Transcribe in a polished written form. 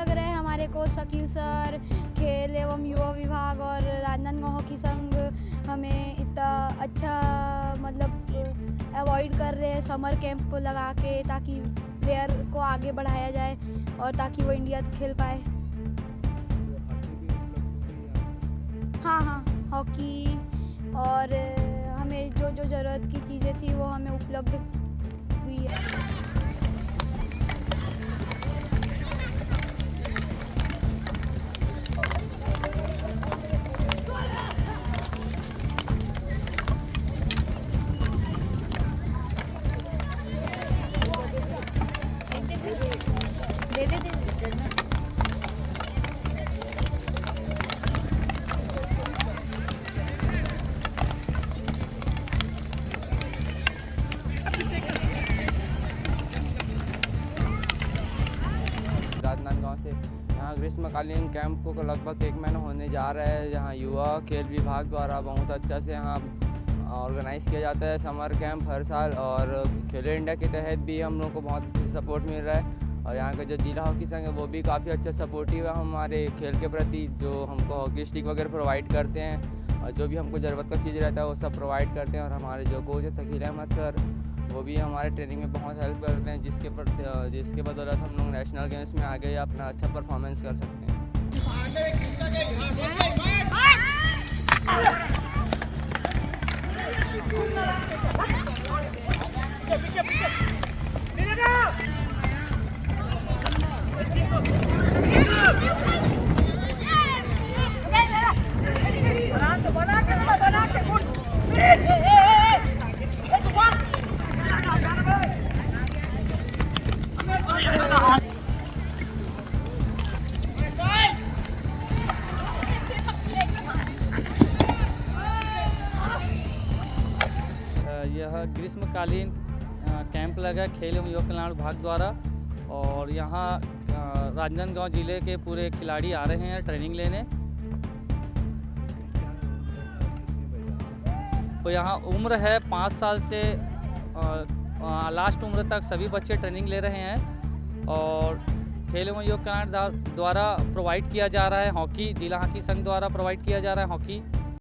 लग रहा है हमारे कोच शकील सर, खेल एवं युवा विभाग और राजनांदगांव हॉकी संघ हमें इतना अच्छा मतलब अवॉइड कर रहे हैं समर कैंप लगा के, ताकि प्लेयर को आगे बढ़ाया जाए और ताकि वो इंडिया खेल पाए। हाँ, हॉकी और हमें जो जो ज़रूरत की चीज़ें थी वो हमें उपलब्ध हुई है। दे। राजनांदगांव से यहाँ ग्रीष्मकालीन कैंप को लगभग 1 महीना होने जा रहा है, जहाँ युवा खेल विभाग द्वारा बहुत अच्छा से यहाँ ऑर्गेनाइज़ किया जाता है समर कैंप हर साल। और खेलो इंडिया के तहत भी हम लोग को बहुत अच्छी सपोर्ट मिल रहा है। और यहाँ का जो जिला हॉकी संघ है वो भी काफ़ी अच्छा सपोर्टिव है हमारे खेल के प्रति, जो हमको हॉकी स्टिक वगैरह प्रोवाइड करते हैं और जो भी हमको ज़रूरत का चीज़ रहता है वो सब प्रोवाइड करते हैं। और हमारे जो कोच है शकील अहमद सर, वो भी हमारे ट्रेनिंग में बहुत हेल्प करते हैं, जिसके बदौलत हम लोग नेशनल गेम्स में आगे अपना अच्छा परफॉर्मेंस कर सकते हैं। यह ग्रीष्मकालीन कैंप लगा खेल एवं युवा कल्याण विभाग द्वारा, और यहाँ राजनांदगांव ज़िले के पूरे खिलाड़ी आ रहे हैं ट्रेनिंग लेने। तो यहाँ उम्र है 5 साल से लास्ट उम्र तक सभी बच्चे ट्रेनिंग ले रहे हैं। और खेल एवं युवा कल्याण द्वारा प्रोवाइड किया जा रहा है हॉकी, जिला हॉकी संघ द्वारा प्रोवाइड किया जा रहा है हॉकी।